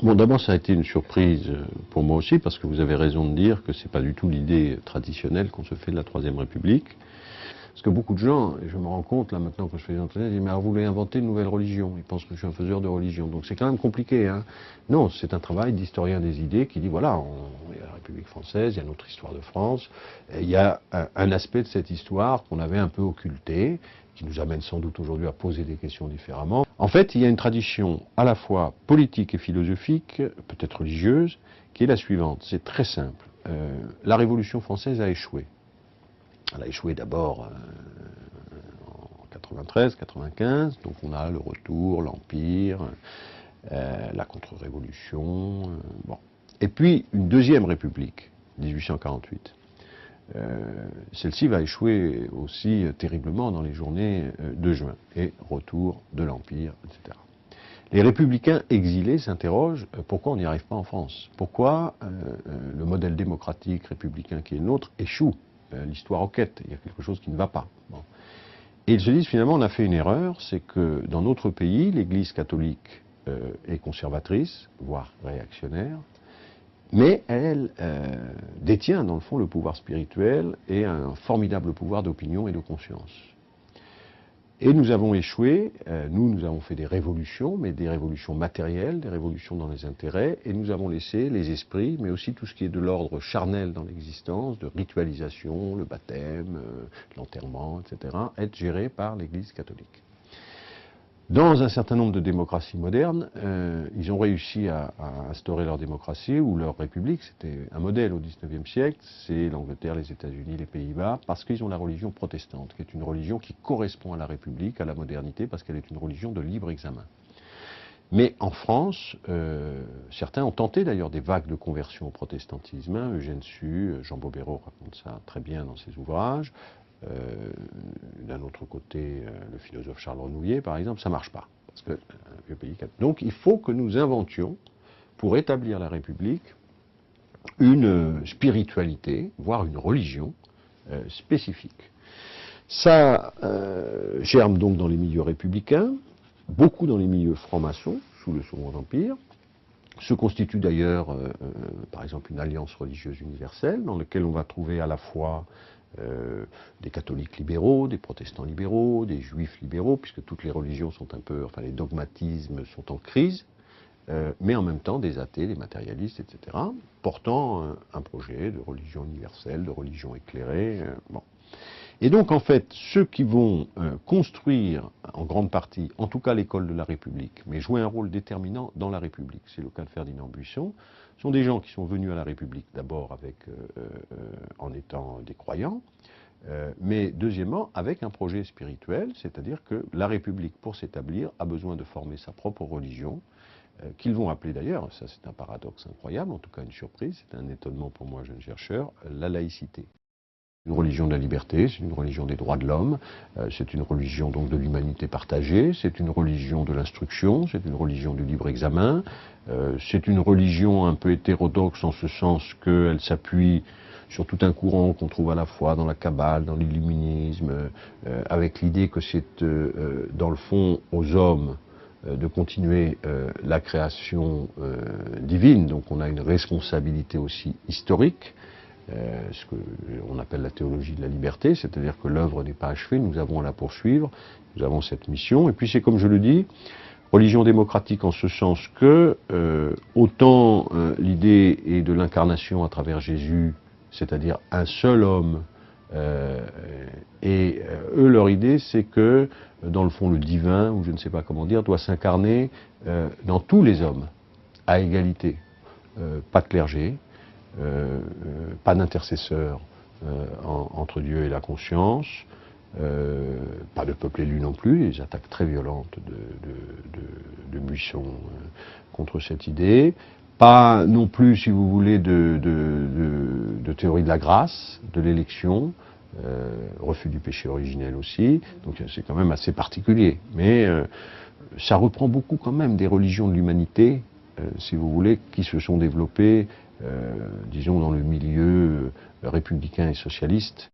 Bon, d'abord, ça a été une surprise pour moi aussi, parce que vous avez raison de dire que c'est pas du tout l'idée traditionnelle qu'on se fait de la Troisième République. Parce que beaucoup de gens, et je me rends compte là maintenant que je fais des entretiens, ils disent mais alors vous voulez inventer une nouvelle religion. Ils pensent que je suis un faiseur de religion. Donc c'est quand même compliqué. Hein. Non, c'est un travail d'historien des idées qui dit voilà, il y a la République française, il y a notre histoire de France, et il y a un aspect de cette histoire qu'on avait un peu occulté, qui nous amène sans doute aujourd'hui à poser des questions différemment. En fait, il y a une tradition à la fois politique et philosophique, peut-être religieuse, qui est la suivante. C'est très simple. La Révolution française a échoué. Elle a échoué d'abord en 93, 95, donc on a le retour, l'Empire, la contre-révolution, bon. Et puis une deuxième République, 1848. Celle-ci va échouer aussi terriblement dans les journées de juin, et retour de l'Empire, etc. Les républicains exilés s'interrogent pourquoi on n'y arrive pas en France. Pourquoi le modèle démocratique républicain qui est le nôtre échoue. L'histoire enquête, il y a quelque chose qui ne va pas. Bon. Et ils se disent finalement on a fait une erreur, c'est que dans notre pays, l'Église catholique est conservatrice, voire réactionnaire, mais elle détient dans le fond le pouvoir spirituel et un formidable pouvoir d'opinion et de conscience. Et nous avons échoué, nous avons fait des révolutions, mais des révolutions matérielles, des révolutions dans les intérêts, et nous avons laissé les esprits, mais aussi tout ce qui est de l'ordre charnel dans l'existence, de ritualisation, le baptême, l'enterrement, etc., être gérés par l'Église catholique. Dans un certain nombre de démocraties modernes, ils ont réussi à instaurer leur démocratie ou leur république. C'était un modèle au XIXe siècle, c'est l'Angleterre, les États-Unis, les Pays-Bas, parce qu'ils ont la religion protestante, qui est une religion qui correspond à la République, à la modernité, parce qu'elle est une religion de libre examen. Mais en France, certains ont tenté d'ailleurs des vagues de conversion au protestantisme. Hein. Eugène Sue, Jean Bobéro raconte ça très bien dans ses ouvrages. D'un autre côté, le philosophe Charles Renouvier, par exemple, ça ne marche pas. Parce que, vieux pays. Donc il faut que nous inventions, pour établir la République, une spiritualité, voire une religion spécifique. Ça germe donc dans les milieux républicains, beaucoup dans les milieux francs-maçons, sous le Second Empire. Se constitue d'ailleurs, par exemple, une alliance religieuse universelle, dans laquelle on va trouver à la fois des catholiques libéraux, des protestants libéraux, des juifs libéraux, puisque toutes les religions sont un peu, enfin les dogmatismes sont en crise, mais en même temps des athées, des matérialistes, etc., portant un projet de religion universelle, de religion éclairée. Bon. Et donc en fait, ceux qui vont construire en grande partie, en tout cas l'école de la République, mais jouer un rôle déterminant dans la République, c'est le cas de Ferdinand Buisson, sont des gens qui sont venus à la République d'abord en étant des croyants, mais deuxièmement avec un projet spirituel, c'est-à-dire que la République, pour s'établir, a besoin de former sa propre religion, qu'ils vont appeler d'ailleurs, ça c'est un paradoxe incroyable, en tout cas une surprise, c'est un étonnement pour moi, jeune chercheur, la laïcité. Une religion de la liberté, c'est une religion des droits de l'homme, c'est une religion donc de l'humanité partagée, c'est une religion de l'instruction, c'est une religion du libre examen, c'est une religion un peu hétérodoxe en ce sens qu'elle s'appuie sur tout un courant qu'on trouve à la fois dans la Kabbale, dans l'illuminisme, avec l'idée que c'est dans le fond aux hommes de continuer la création divine, donc on a une responsabilité aussi historique, ce qu'on appelle la théologie de la liberté, c'est-à-dire que l'œuvre n'est pas achevée, nous avons à la poursuivre, nous avons cette mission, et puis c'est comme je le dis, religion démocratique en ce sens que autant l'idée est de l'incarnation à travers Jésus, c'est-à-dire un seul homme, et eux leur idée c'est que dans le fond le divin, ou je ne sais pas comment dire, doit s'incarner dans tous les hommes, à égalité, pas de clergé, pas d'intercesseur entre Dieu et la conscience, pas de peuple élu non plus, les attaques très violentes de Buisson contre cette idée, pas non plus, si vous voulez, de théorie de la grâce, de l'élection, refus du péché originel aussi, donc c'est quand même assez particulier, mais ça reprend beaucoup quand même des religions de l'humanité, si vous voulez, qui se sont développées, disons, dans le milieu républicain et socialiste.